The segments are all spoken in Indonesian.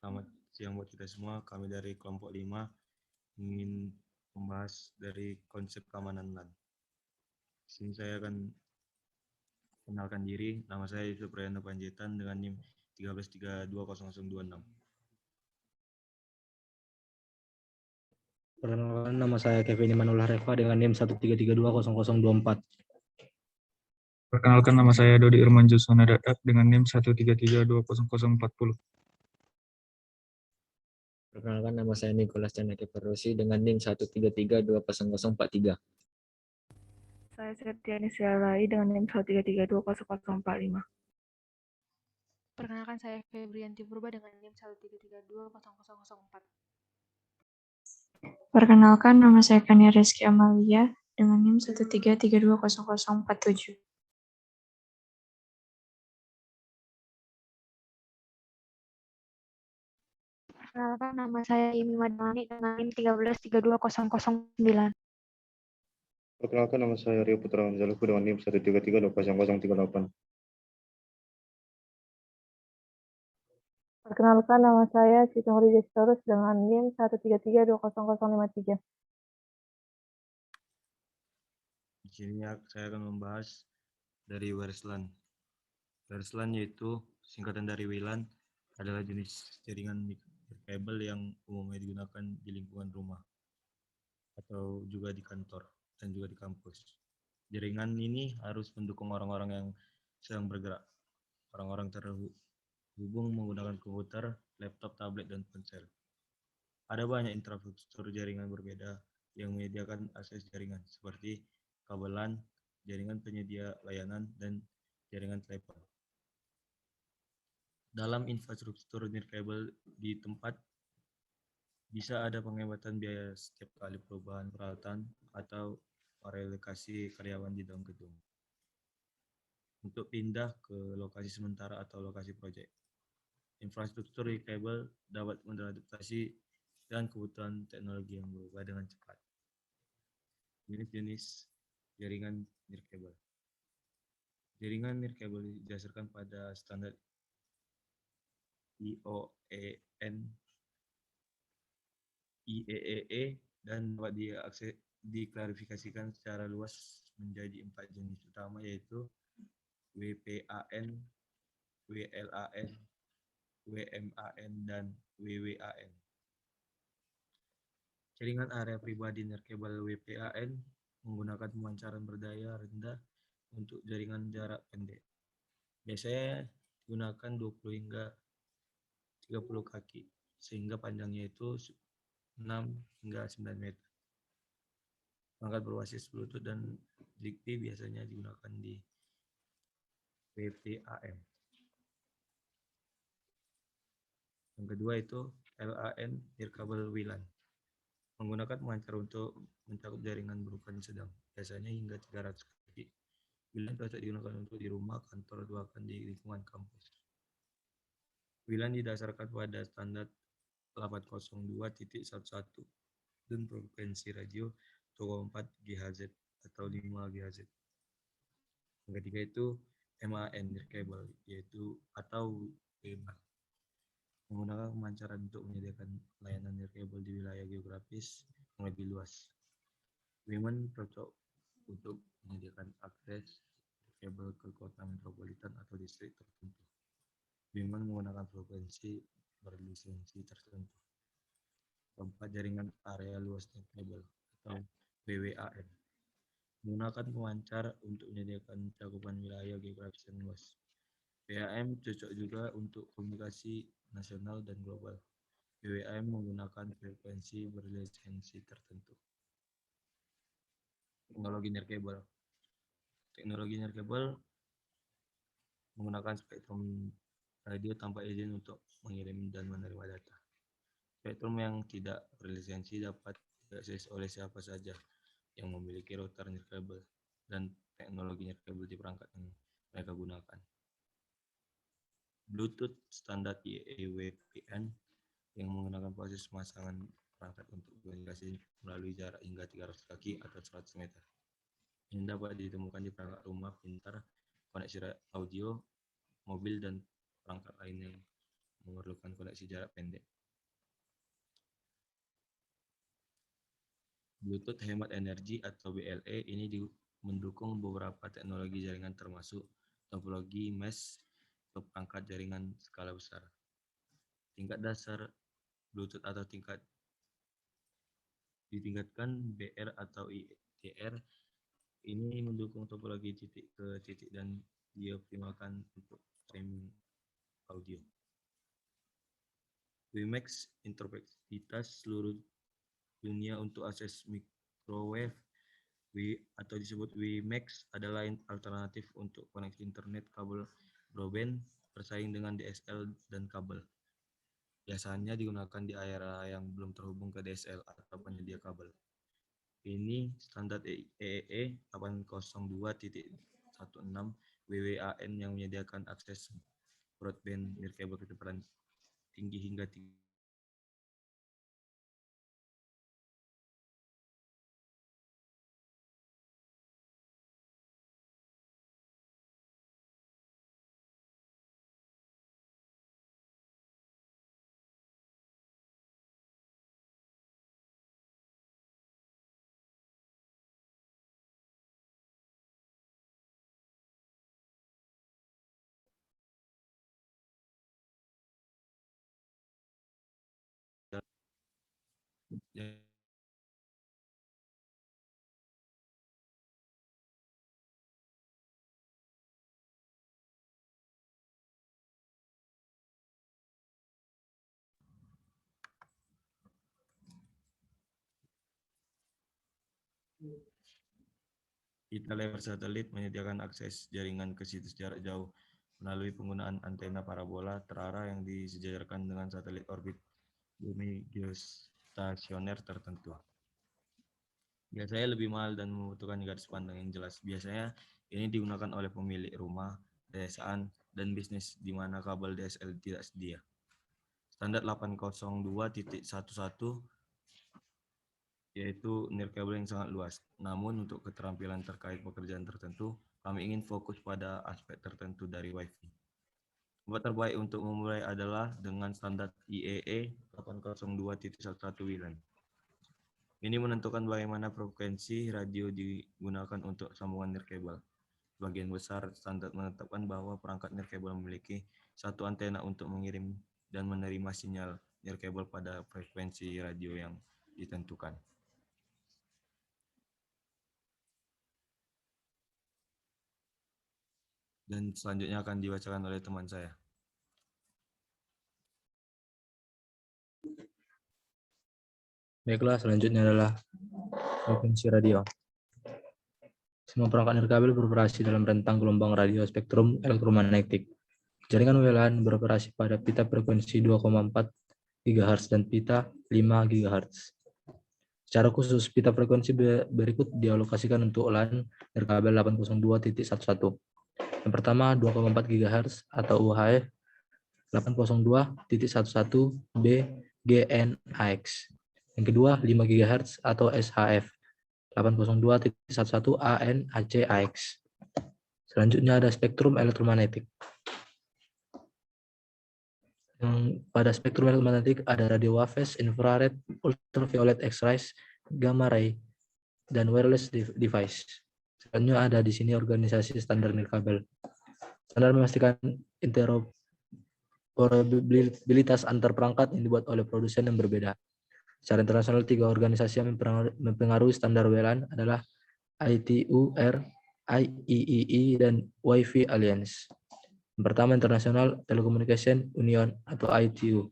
Selamat siang buat kita semua. Kami dari kelompok 5 ingin membahas dari konsep keamanan LAN. Di sini saya akan kenalkan diri. Nama saya Yusuf Rayana Panjaitan dengan NIM 13320026. Perkenalkan, nama saya Kevin Imanullah Reva dengan NIM 13320024. Perkenalkan, nama saya Dodi Irman Juswana Dadak dengan NIM 13320040. Perkenalkan, nama saya Nicholas Canaki Perusi dengan NIM 13320043. Saya Septiani Sialai dengan NIM 13320045. Perkenalkan, saya Febrianti Purba dengan NIM 13320004. Perkenalkan, nama saya Kania Rizky Amalia dengan NIM 13320047. Perkenalkan, nama saya Imi Madani dengan NIM 13320009. Perkenalkan, nama saya Rio Putra Hamzalaku dengan NIM 13320038. Perkenalkan, nama saya Siti Hori Gestorus dengan NIM 13320053. Di sini saya akan membahas dari wireless LAN. Wireless LAN yaitu singkatan dari WLAN, adalah jenis jaringan kabel yang umumnya digunakan di lingkungan rumah atau juga di kantor dan juga di kampus. Jaringan ini harus mendukung orang-orang yang sedang bergerak. Orang-orang terhubung menggunakan komputer, laptop, tablet, dan ponsel. Ada banyak infrastruktur jaringan berbeda yang menyediakan akses jaringan seperti kabel LAN, jaringan penyedia layanan, dan jaringan telepon. Dalam infrastruktur nirkabel di tempat, bisa ada penghematan biaya setiap kali perubahan peralatan atau relokasi karyawan di dalam gedung untuk pindah ke lokasi sementara atau lokasi proyek. Infrastruktur nirkabel dapat beradaptasi dan kebutuhan teknologi yang berubah dengan cepat. Jenis-jenis jaringan nirkabel. Jaringan nirkabel didasarkan pada standar IEEE dan dapat diklarifikasikan secara luas menjadi 4 jenis utama, yaitu WPAN, WLAN, WMAN, dan WWAN. Jaringan area pribadi nirkabel WPAN menggunakan pemancaran berdaya rendah untuk jaringan jarak pendek. Biasanya digunakan 20 hingga 30 kaki, sehingga panjangnya itu 6 hingga 9 meter. Perangkat berbasis Bluetooth dan Zigbee biasanya digunakan di WPAN. Yang kedua itu LAN, nirkabel WLAN. Menggunakan pemancar untuk mencakup jaringan berukuran sedang, biasanya hingga 300 kaki. WLAN cocok digunakan untuk di rumah, kantor, atau bahkan di lingkungan kampus. WLAN didasarkan pada standar 802.11 dan frekuensi radio 24 GHz atau 5 GHz. Yang ketiga itu MAN nirkabel, yaitu atau WMAN. Menggunakan pemancaran untuk menyediakan layanan nirkabel di wilayah geografis yang lebih luas. WMAN cocok untuk menyediakan akses nirkabel ke kota metropolitan atau distrik tertentu. WMAN menggunakan frekuensi berlisensi tertentu. Keempat, jaringan area luas nirkabel atau WWAN. Menggunakan pemancar untuk menyediakan cakupan wilayah geografis yang luas. WAN cocok juga untuk komunikasi nasional dan global. WWAN menggunakan frekuensi berlisensi tertentu. Teknologi nirkabel. Teknologi nirkabel menggunakan spektrum radio tanpa izin untuk mengirim dan menerima data. Spektrum yang tidak berlisensi dapat diakses oleh siapa saja yang memiliki router nirkabel dan teknologi nirkabel di perangkat yang mereka gunakan. Bluetooth standar IEEE-WPAN yang menggunakan proses pemasangan perangkat untuk komunikasi melalui jarak hingga 300 kaki atau 100 meter. Ini dapat ditemukan di perangkat rumah pintar, koneksi audio, mobil, dan perangkat lain yang memerlukan koneksi jarak pendek. Bluetooth hemat energi atau BLE ini mendukung beberapa teknologi jaringan termasuk topologi mesh ke perangkat jaringan skala besar. Tingkat dasar Bluetooth atau ditingkatkan BR atau ITR ini mendukung topologi titik ke titik dan dioptimalkan untuk streaming audio. WiMAX interoperabilitas seluruh dunia untuk akses microwave atau disebut WiMAX adalah alternatif untuk koneksi internet kabel broadband bersaing dengan DSL dan kabel. Biasanya digunakan di area yang belum terhubung ke DSL atau penyedia kabel. Ini standar EEE 802.16 WWAN yang menyediakan akses broadband nirkabel kecepatan tinggi hingga 3. Pita lebar satelit menyediakan akses jaringan ke situs jarak jauh melalui penggunaan antena parabola terarah yang disejajarkan dengan satelit orbit bumi geostasioner tertentu. Biasanya lebih mahal dan membutuhkan garis pandang yang jelas. Biasanya ini digunakan oleh pemilik rumah, pedesaan, dan bisnis di mana kabel DSL tidak sedia. Standar 802.11 yaitu nirkabel yang sangat luas. Namun untuk keterampilan terkait pekerjaan tertentu, kami ingin fokus pada aspek tertentu dari Wi-Fi. Tempat terbaik untuk memulai adalah dengan standar IEEE 802.11 WLAN. Ini menentukan bagaimana frekuensi radio digunakan untuk sambungan nirkabel. Sebagian besar standar menetapkan bahwa perangkat nirkabel memiliki satu antena untuk mengirim dan menerima sinyal nirkabel pada frekuensi radio yang ditentukan. Dan selanjutnya akan dibacakan oleh teman saya. Baiklah, selanjutnya adalah frekuensi radio. Semua perangkat nirkabel beroperasi dalam rentang gelombang radio spektrum elektromagnetik. Jaringan WLAN beroperasi pada pita frekuensi 2,4 GHz dan pita 5 GHz. Secara khusus, pita frekuensi berikut dialokasikan untuk LAN nirkabel 802.11. Yang pertama 2,4 GHz atau UHF 802.11b GNAX. Yang kedua 5 GHz atau SHF 802.11 ANACAX. Selanjutnya ada spektrum elektromagnetik. Pada spektrum elektromagnetik ada radio waves, infrared, ultraviolet X-rays, gamma ray, dan wireless device. Selanjutnya ada di sini organisasi standar nirkabel. Standar memastikan interoperabilitas antar perangkat yang dibuat oleh produsen yang berbeda. Secara internasional, 3 organisasi yang mempengaruhi standar WLAN adalah ITU-R, IEEE, dan Wi-Fi Alliance. Yang pertama, International Telecommunication Union atau ITU,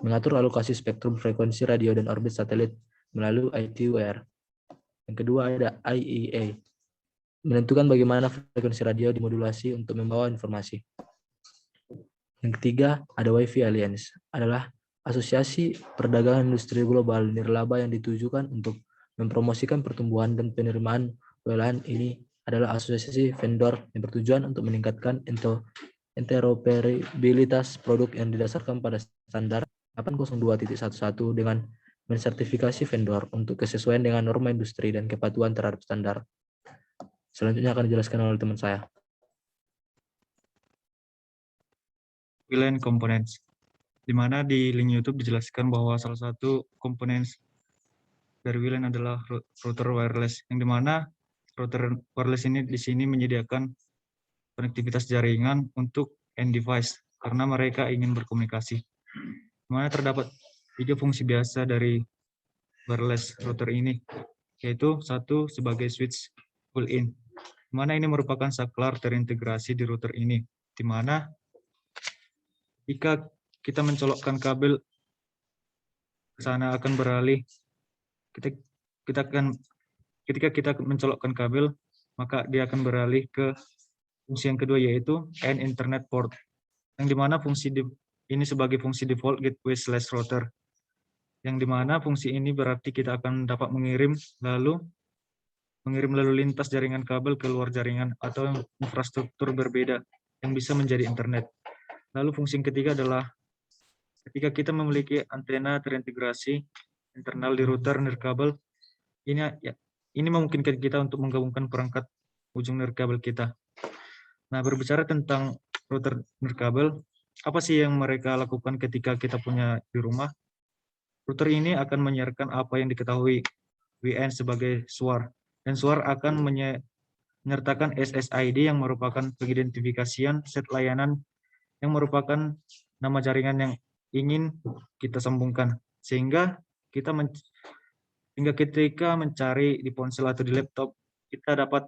mengatur alokasi spektrum frekuensi radio dan orbit satelit melalui ITU-R. Yang kedua ada IEA, menentukan bagaimana frekuensi radio dimodulasi untuk membawa informasi. Yang ketiga ada Wi-Fi Alliance, adalah asosiasi perdagangan industri global nirlaba yang ditujukan untuk mempromosikan pertumbuhan dan penerimaan WLAN. Ini adalah asosiasi vendor yang bertujuan untuk meningkatkan interoperabilitas produk yang didasarkan pada standar 802.11 dengan mensertifikasi vendor untuk kesesuaian dengan norma industri dan kepatuhan terhadap standar. Selanjutnya akan dijelaskan oleh teman saya. WLAN components. di mana di link YouTube dijelaskan bahwa salah satu komponen dari WLAN adalah router wireless, yang dimana router wireless ini di sini menyediakan konektivitas jaringan untuk end device karena mereka ingin berkomunikasi. Di mana terdapat 3 fungsi biasa dari wireless router ini, yaitu satu sebagai switch pull-in, di mana ini merupakan saklar terintegrasi di router ini, di mana jika kita mencolokkan kabel ke sana akan beralih, ketika kita mencolokkan kabel, maka dia akan beralih ke fungsi yang kedua, yaitu end internet port, yang dimana fungsi ini sebagai fungsi default gateway/router, yang dimana fungsi ini berarti kita akan dapat mengirim lalu lintas jaringan kabel ke luar jaringan atau infrastruktur berbeda yang bisa menjadi internet. Lalu fungsi yang ketiga adalah ketika kita memiliki antena terintegrasi internal di router nirkabel, ini memungkinkan kita untuk menggabungkan perangkat ujung nirkabel kita. Nah, berbicara tentang router nirkabel, apa sih yang mereka lakukan ketika kita punya di rumah? Router ini akan menyiarkan apa yang diketahui WN sebagai SWAR, dan SWAR akan menyertakan SSID yang merupakan pengidentifikasian set layanan yang merupakan nama jaringan yang ingin kita sambungkan, sehingga ketika mencari di ponsel atau di laptop, kita dapat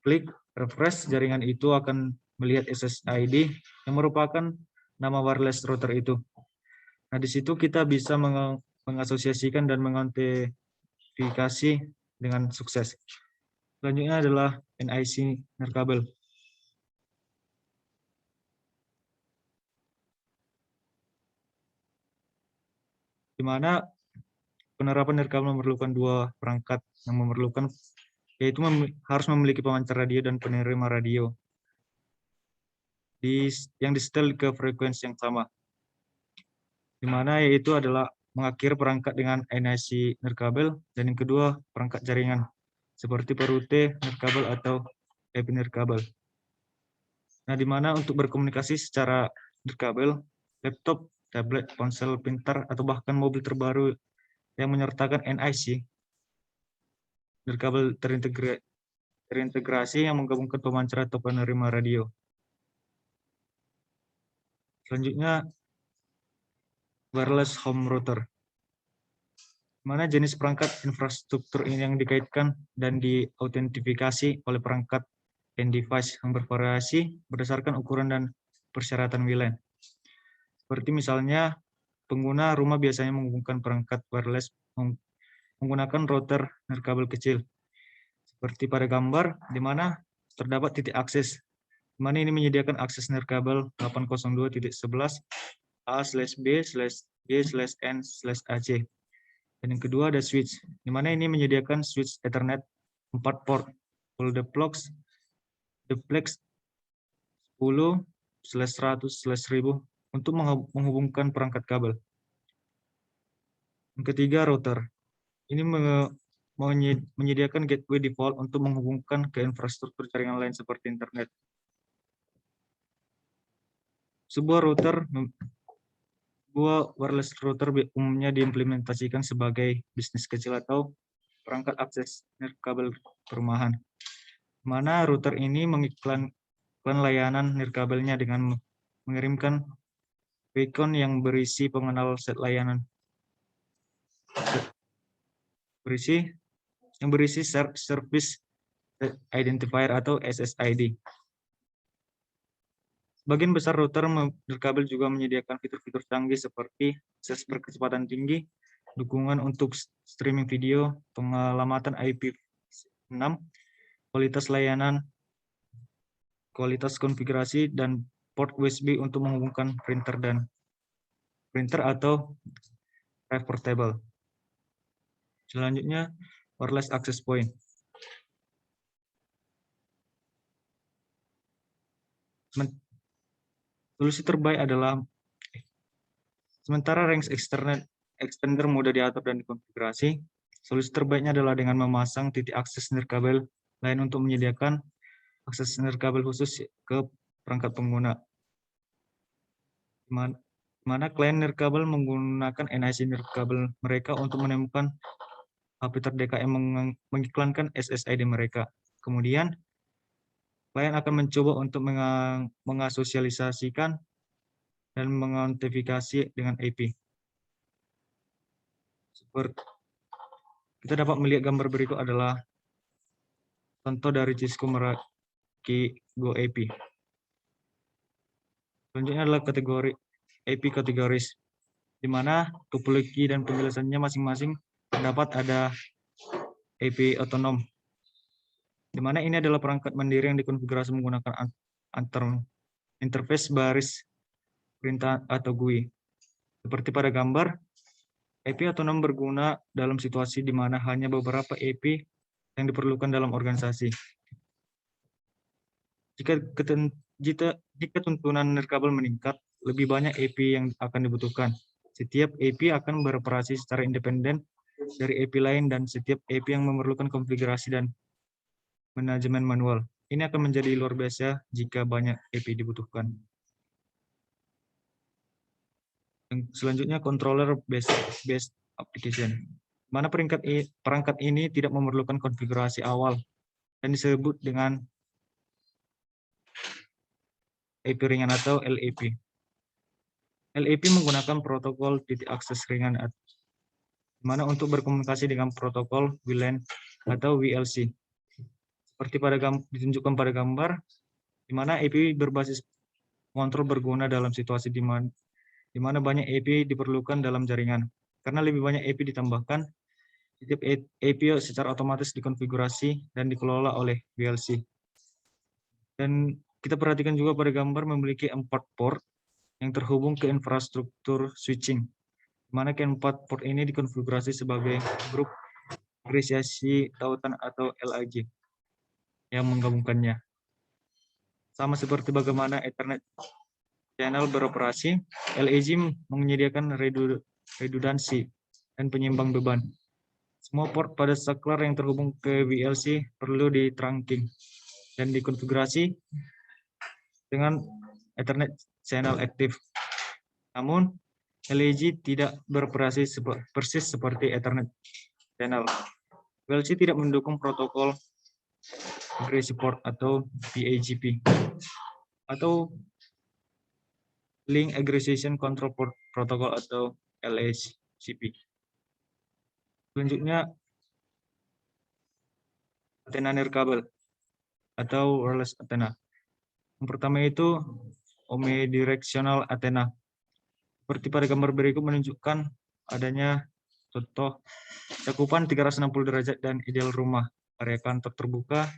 klik refresh, jaringan itu akan melihat SSID yang merupakan nama wireless router itu. Nah, di situ kita bisa mengasosiasikan dan mengidentifikasi dengan sukses. Selanjutnya adalah NIC nirkabel. Di mana penerapan nirkabel memerlukan 2 perangkat yang memerlukan, yaitu harus memiliki pemancar radio dan penerima radio yang disetel ke frekuensi yang sama, di mana yaitu adalah mengakhiri perangkat dengan NIC nirkabel, dan yang kedua perangkat jaringan seperti perute nirkabel atau IP nirkabel. Nah, di mana untuk berkomunikasi secara nirkabel, laptop, tablet, ponsel pintar, atau bahkan mobil terbaru yang menyertakan NIC nirkabel terintegrasi yang menggabungkan pemancar atau penerima radio. Selanjutnya, wireless home router, mana jenis perangkat infrastruktur ini yang dikaitkan dan diautentifikasi oleh perangkat end device yang bervariasi berdasarkan ukuran dan persyaratan WLAN. Seperti misalnya, pengguna rumah biasanya menghubungkan perangkat wireless menggunakan router nirkabel kecil. Seperti pada gambar, di mana terdapat titik akses, di mana ini menyediakan akses nirkabel 802.11 A/B/G/N/AC. Dan yang kedua ada switch, di mana ini menyediakan switch Ethernet 4 port full duplex 10/100/1000 untuk menghubungkan perangkat kabel. Yang ketiga router, ini menyediakan gateway default untuk menghubungkan ke infrastruktur jaringan lain seperti internet. Sebuah wireless router umumnya diimplementasikan sebagai bisnis kecil atau perangkat akses nirkabel perumahan, mana router ini mengiklan layanan nirkabelnya dengan mengirimkan beacon yang berisi pengenal set layanan berisi service identifier atau SSID. Sebagian besar router nirkabel juga menyediakan fitur-fitur canggih seperti akses berkecepatan tinggi, dukungan untuk streaming video, penyelamatan IP6, kualitas layanan, kualitas konfigurasi, dan port USB untuk menghubungkan printer atau drive portable. Selanjutnya, wireless access point. Solusi terbaik adalah sementara range extender mudah diatur dan dikonfigurasi. Solusi terbaiknya adalah dengan memasang titik akses nirkabel lain untuk menyediakan akses nirkabel khusus ke perangkat pengguna. mana klien nirkabel menggunakan NIC nirkabel mereka untuk menemukan HP terdeka yang mengiklankan SSID mereka. Kemudian, klien akan mencoba untuk mengasosialisasikan dan mengautentifikasi dengan IP. Kita dapat melihat gambar berikut adalah contoh dari Cisco Meraki Go AP. Selanjutnya adalah kategori AP kategoris, di mana topologi dan penjelasannya masing-masing terdapat ada AP otonom, di mana ini adalah perangkat mandiri yang dikonfigurasi menggunakan interface baris perintah atau GUI. Seperti pada gambar, AP otonom berguna dalam situasi di mana hanya beberapa AP yang diperlukan dalam organisasi. Jika tuntunan nirkabel meningkat, lebih banyak AP yang akan dibutuhkan. Setiap AP akan beroperasi secara independen dari AP lain dan setiap AP yang memerlukan konfigurasi dan manajemen manual. Ini akan menjadi luar biasa jika banyak AP dibutuhkan. Selanjutnya controller based application. Mana perangkat ini tidak memerlukan konfigurasi awal dan disebut dengan AP ringan atau LAP. LAP menggunakan protokol titik akses ringan, mana untuk berkomunikasi dengan protokol WLAN atau WLC. Seperti ditunjukkan pada gambar, di mana AP berbasis kontrol berguna dalam situasi di mana banyak AP diperlukan dalam jaringan. Karena lebih banyak AP ditambahkan, setiap AP secara otomatis dikonfigurasi dan dikelola oleh WLC. Dan kita perhatikan juga pada gambar memiliki 4 port yang terhubung ke infrastruktur switching, di mana keempat port ini dikonfigurasi sebagai grup agresiasi tautan atau LAG yang menggabungkannya. Sama seperti bagaimana Ethernet channel beroperasi, LAG menyediakan redundansi dan penyeimbang beban. Semua port pada saklar yang terhubung ke WLC perlu di-trunking dan dikonfigurasi dengan Ethernet channel aktif. Namun, LAG tidak beroperasi persis seperti Ethernet channel. WLC tidak mendukung protokol agresi port atau PAGP atau Link Aggregation Control Port Protocol atau LACP. Selanjutnya, antena nirkabel atau wireless antenna. Yang pertama itu omnidirectional antenna. Seperti pada gambar berikut menunjukkan adanya contoh cakupan 360 derajat dan ideal rumah, area kantor terbuka,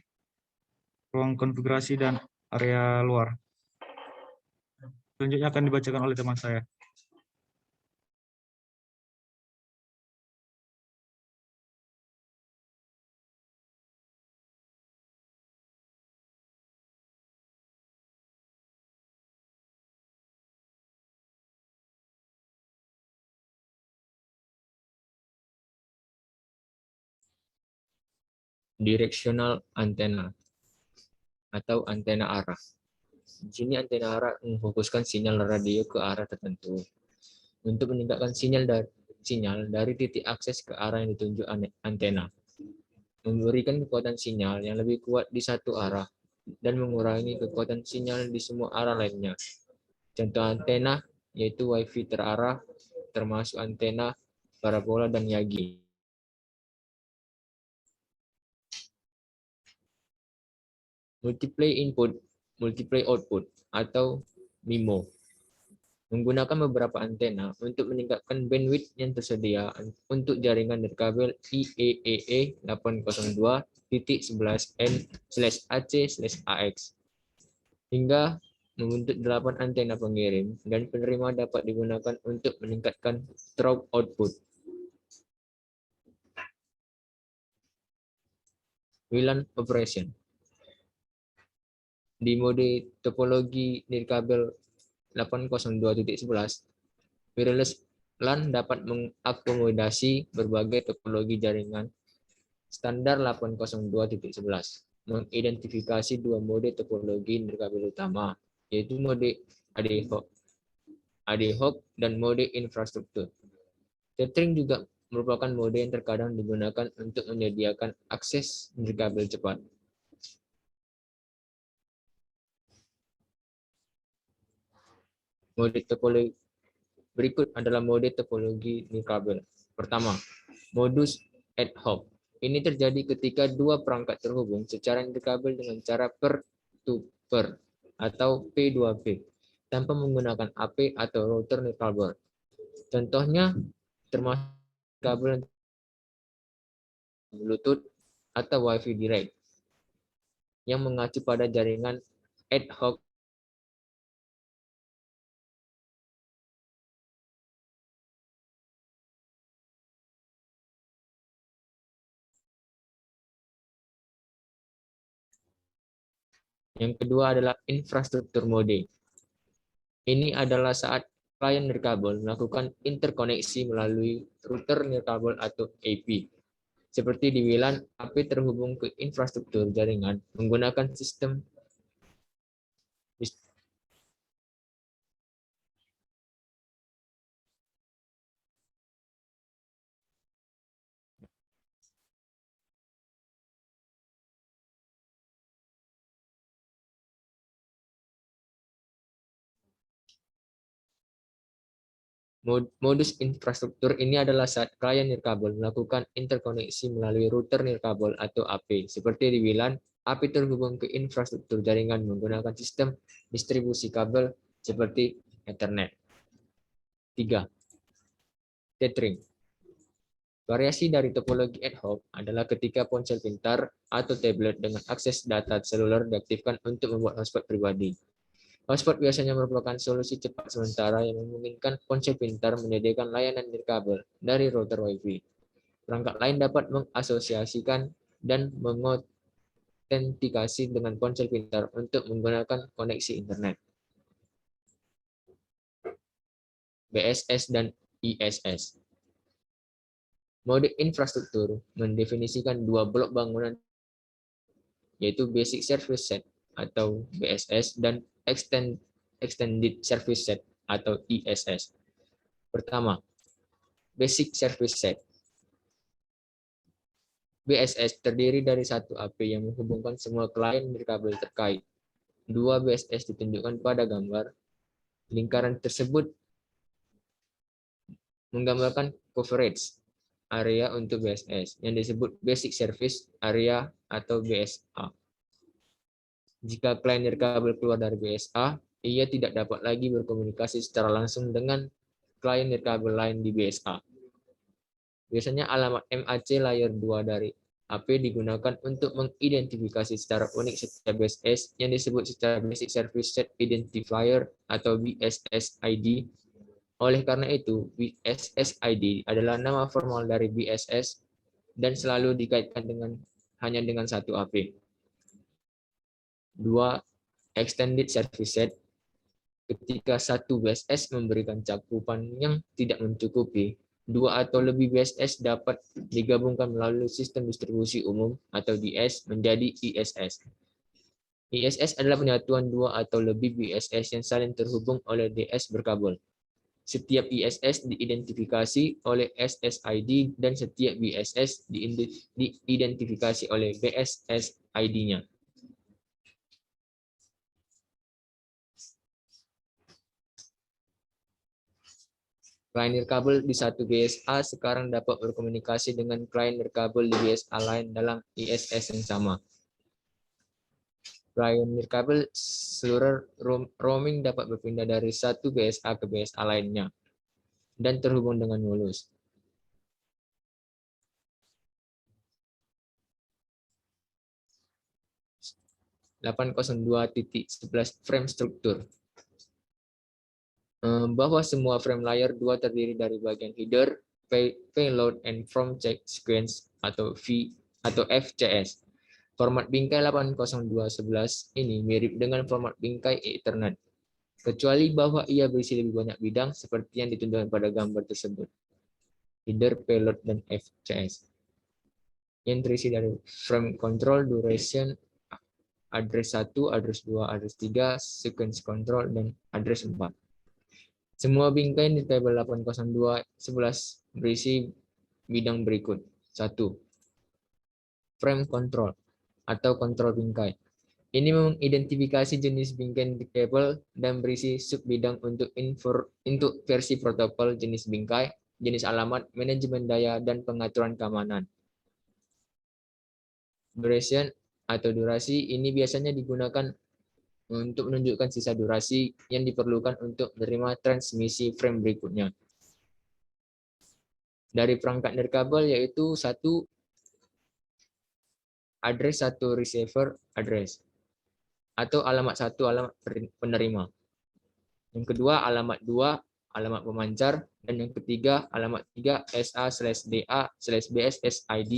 ruang konfigurasi, dan area luar. Selanjutnya akan dibacakan oleh teman saya. Directional antenna atau antena arah. Di sini antena arah memfokuskan sinyal radio ke arah tertentu untuk meningkatkan sinyal dari titik akses ke arah yang ditunjuk antena, memberikan kekuatan sinyal yang lebih kuat di satu arah dan mengurangi kekuatan sinyal di semua arah lainnya. Contoh antena yaitu Wi-Fi terarah, termasuk antena parabola dan Yagi. Multiply input, multiply output, atau MIMO. Menggunakan beberapa antena untuk meningkatkan bandwidth yang tersedia untuk jaringan nirkabel IEEE 802.11n/AC/AX hingga membentuk 8 antena pengirim dan penerima dapat digunakan untuk meningkatkan through output. WLAN operation. Di mode topologi nirkabel 802.11, wireless LAN dapat mengakomodasi berbagai topologi jaringan standar 802.11, mengidentifikasi 2 mode topologi nirkabel utama, yaitu mode ad hoc ad hoc, dan mode infrastruktur. Tethering juga merupakan mode yang terkadang digunakan untuk menyediakan akses nirkabel cepat. Mode topologi berikut adalah mode topologi nirkabel. Pertama, modus ad hoc. Ini terjadi ketika dua perangkat terhubung secara nirkabel dengan cara per-to-per atau P2P tanpa menggunakan AP atau router nirkabel. Contohnya termasuk kabel Bluetooth atau Wi-Fi direct yang mengacu pada jaringan ad hoc. Yang kedua adalah infrastruktur mode. Ini adalah saat klien nirkabel melakukan interkoneksi melalui router nirkabel atau AP. Seperti di WLAN, AP terhubung ke infrastruktur jaringan menggunakan sistem modus infrastruktur ini adalah saat klien nirkabel melakukan interkoneksi melalui router nirkabel atau AP. Seperti di WLAN, AP terhubung ke infrastruktur jaringan menggunakan sistem distribusi kabel seperti Ethernet. 3. Tethering. Variasi dari topologi ad hoc adalah ketika ponsel pintar atau tablet dengan akses data seluler diaktifkan untuk membuat hotspot pribadi. Hotspot biasanya merupakan solusi cepat sementara yang memungkinkan ponsel pintar menyediakan layanan nirkabel dari router Wi-Fi. Perangkat lain dapat mengasosiasikan dan mengotentikasi dengan ponsel pintar untuk menggunakan koneksi internet. BSS dan ISS. Mode infrastruktur mendefinisikan dua blok bangunan, yaitu Basic Service Set atau BSS dan Extended Service Set atau ISS. Pertama, Basic Service Set. BSS terdiri dari satu AP yang menghubungkan semua klien nirkabel terkait. Dua BSS ditunjukkan pada gambar. Lingkaran tersebut menggambarkan coverage area untuk BSS yang disebut Basic Service Area atau BSA. Jika klien nirkabel keluar dari BSA, ia tidak dapat lagi berkomunikasi secara langsung dengan klien nirkabel lain di BSA. Biasanya alamat MAC layer 2 dari AP digunakan untuk mengidentifikasi secara unik setiap BSS yang disebut secara Basic Service Set Identifier atau BSS ID. Oleh karena itu, BSS ID adalah nama formal dari BSS dan selalu dikaitkan hanya dengan satu AP. 2. Extended Service Set. Ketika satu BSS memberikan cakupan yang tidak mencukupi, dua atau lebih BSS dapat digabungkan melalui sistem distribusi umum atau DS menjadi ISS. ISS adalah penyatuan dua atau lebih BSS yang saling terhubung oleh DS berkabel. Setiap ISS diidentifikasi oleh SSID dan setiap BSS diidentifikasi oleh BSS ID-nya. Klien nirkabel di satu BSA sekarang dapat berkomunikasi dengan klien nirkabel di BSA lain dalam ISS yang sama. Klien nirkabel seluruh roaming dapat berpindah dari satu BSA ke BSA lainnya dan terhubung dengan mulus. Frame struktur. Bahwa semua frame layer 2 terdiri dari bagian header, payload, and from check sequence atau FCS. Format bingkai 802.11 ini mirip dengan format bingkai Ethernet, kecuali bahwa ia berisi lebih banyak bidang seperti yang ditunjukkan pada gambar tersebut. Header, payload, dan FCS. Yang terisi dari frame control, duration, address 1, address 2, address 3, sequence control, dan address 4. Semua bingkai nirkabel 802.11 berisi bidang berikut. 1. Frame control atau kontrol bingkai. Ini mengidentifikasi jenis bingkai nirkabel dan berisi subbidang untuk versi protokol, jenis bingkai, jenis alamat, manajemen daya, dan pengaturan keamanan. Duration atau durasi ini biasanya digunakan untuk menunjukkan sisa durasi yang diperlukan untuk menerima transmisi frame berikutnya. Dari perangkat nirkabel yaitu 1. Address 1 receiver address atau alamat 1 alamat penerima. Yang kedua alamat 2 alamat pemancar, dan yang ketiga alamat 3 SA/DA/BSSID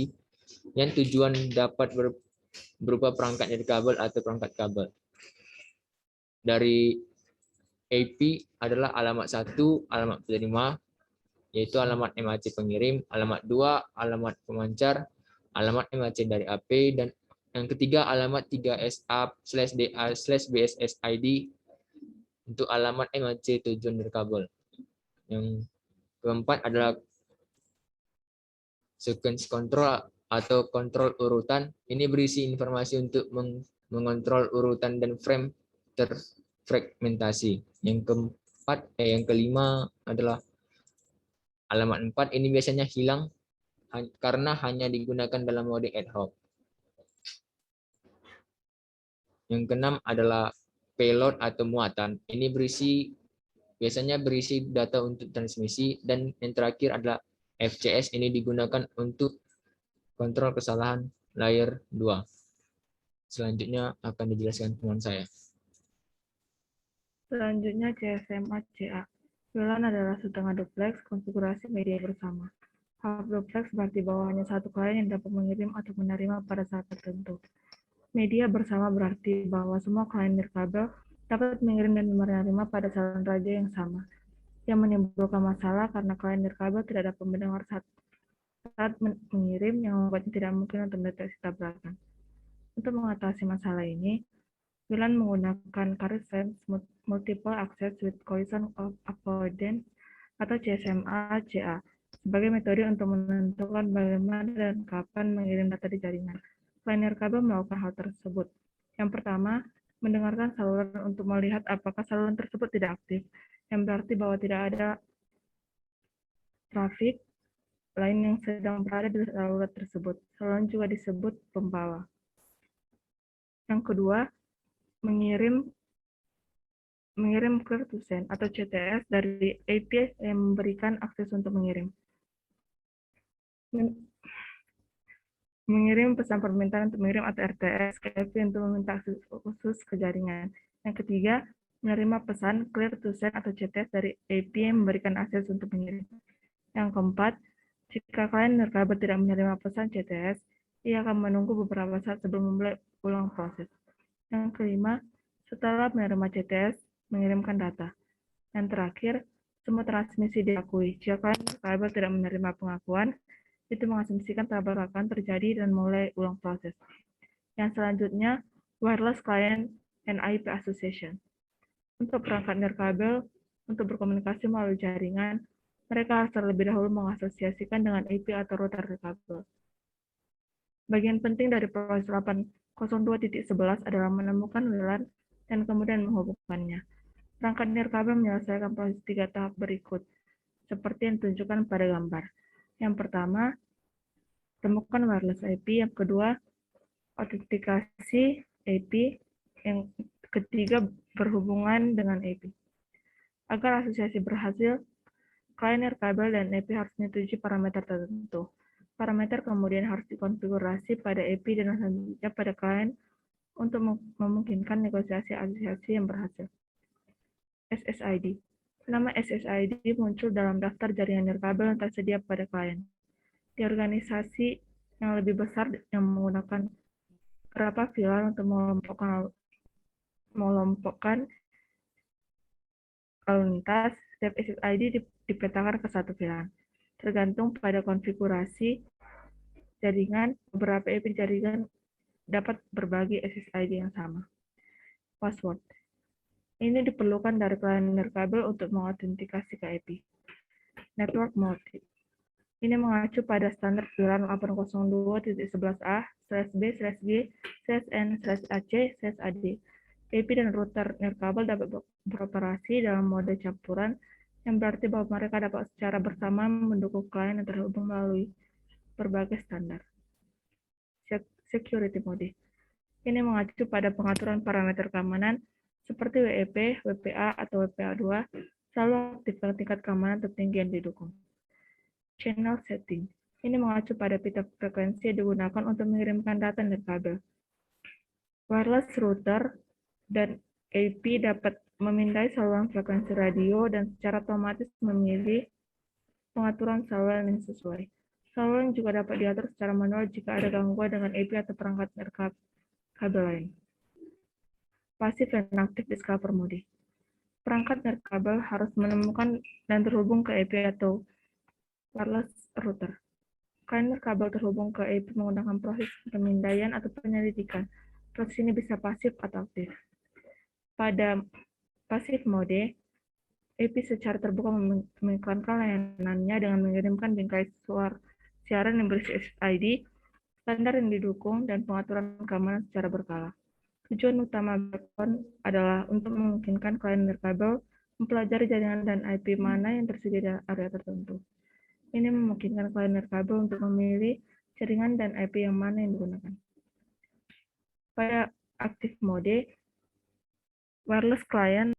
yang tujuan dapat berupa perangkat nirkabel atau perangkat kabel. Dari AP adalah alamat 1 alamat penerima, yaitu alamat MAC pengirim, alamat 2 alamat pemancar, alamat MAC dari AP, dan yang ketiga alamat 3 SA/DA/BSSID untuk alamat MAC tujuan nirkabel. Yang keempat adalah sequence control atau kontrol urutan. Ini berisi informasi untuk mengontrol urutan dan frame terfragmentasi. Yang kelima adalah alamat 4. Ini biasanya hilang karena hanya digunakan dalam mode ad hoc. Yang keenam adalah payload atau muatan. Ini biasanya berisi data untuk transmisi, dan yang terakhir adalah FCS. Ini digunakan untuk kontrol kesalahan layer 2. Selanjutnya akan dijelaskan teman saya. Selanjutnya CSMA-CA. WLAN adalah setengah duplex konfigurasi media bersama. Half duplex berarti bahwa hanya satu klien yang dapat mengirim atau menerima pada saat tertentu. Media bersama berarti bahwa semua klien nirkabel dapat mengirim dan menerima pada saluran raja yang sama, yang menimbulkan masalah karena klien nirkabel tidak dapat mendengar saat mengirim, yang membuatnya tidak mungkin untuk mendeteksi tabrakan. Untuk mengatasi masalah ini, WLAN menggunakan Current Sense Multiple Access with Collision of Avoidance atau CSMA-CA sebagai metode untuk menentukan bagaimana dan kapan mengirim data di jaringan. Klien nirkabel melakukan hal tersebut. Yang pertama, mendengarkan saluran untuk melihat apakah saluran tersebut tidak aktif, yang berarti bahwa tidak ada trafik lain yang sedang berada di saluran tersebut. Saluran juga disebut pembawa. Yang kedua, mengirim clear to send atau CTS dari API yang memberikan akses untuk mengirim. Mengirim pesan permintaan untuk mengirim atau RTS ke API untuk meminta akses khusus ke jaringan. Yang ketiga, menerima pesan clear to send atau CTS dari API yang memberikan akses untuk mengirim. Yang keempat, jika klien nirkabel tidak menerima pesan CTS, ia akan menunggu beberapa saat sebelum memulai ulang proses. Yang kelima, setelah menerima CTS, mengirimkan data. Yang terakhir, semua transmisi diakui. Jika klien nirkabel tidak menerima pengakuan, itu mengasumsikan tabrakan terjadi dan mulai ulang proses. Yang selanjutnya, wireless client and IP association. Untuk perangkat nirkabel, untuk berkomunikasi melalui jaringan, mereka harus terlebih dahulu mengasosiasikan dengan IP atau router nirkabel. Bagian penting dari proses 802.11 adalah menemukan WLAN dan kemudian menghubungkannya. Perangkat nirkabel menyelesaikan proses 3 tahap berikut, seperti yang ditunjukkan pada gambar. Yang pertama, temukan wireless IP. Yang kedua, autentikasi IP. Yang ketiga, berhubungan dengan IP. Agar asosiasi berhasil, klien nirkabel dan IP harus menyetujui parameter tertentu. Parameter kemudian harus dikonfigurasi pada IP dan selanjutnya pada klien untuk memungkinkan negosiasi asosiasi yang berhasil. SSID. Nama SSID muncul dalam daftar jaringan nirkabel yang tersedia pada klien. Di organisasi yang lebih besar yang menggunakan beberapa VLAN untuk mengelompokkan lalu lintas, setiap SSID dipetakan ke satu VLAN. Tergantung pada konfigurasi jaringan, beberapa IP jaringan dapat berbagi SSID yang sama. Password. Ini diperlukan dari klien nirkabel untuk mengautentikasi ke IP. Network mode. Ini mengacu pada standar WLAN 802.11a/b/g/n/ac/ad. IP dan router nirkabel dapat beroperasi dalam mode campuran, yang berarti bahwa mereka dapat secara bersama mendukung klien yang terhubung melalui berbagai standar. Security mode. Ini mengacu pada pengaturan parameter keamanan seperti WEP, WPA, atau WPA2, selalu aktifkan tingkat keamanan tertinggi yang didukung. Channel setting. Ini mengacu pada pita frekuensi yang digunakan untuk mengirimkan data nirkabel. Wireless router dan IP dapat memindai saluran frekuensi radio dan secara otomatis memilih pengaturan saluran yang sesuai. Saluran juga dapat diatur secara manual jika ada gangguan dengan IP atau perangkat nirkabel lain. Passive dan active discover mode. Perangkat nirkabel harus menemukan dan terhubung ke IP atau wireless router. Klien nirkabel terhubung ke IP menggunakan proses pemindaian atau penyelidikan. Proses ini bisa pasif atau aktif. Pada passive mode, IP secara terbuka mengiklankan layanannya dengan mengirimkan bingkai siaran yang berisi SSID, standar yang didukung, dan pengaturan keamanan secara berkala. Tujuan utama backbone adalah untuk memungkinkan klien nirkabel mempelajari jaringan dan IP mana yang tersedia di area tertentu. Ini memungkinkan klien nirkabel untuk memilih jaringan dan IP yang mana yang digunakan. Pada active mode, wireless client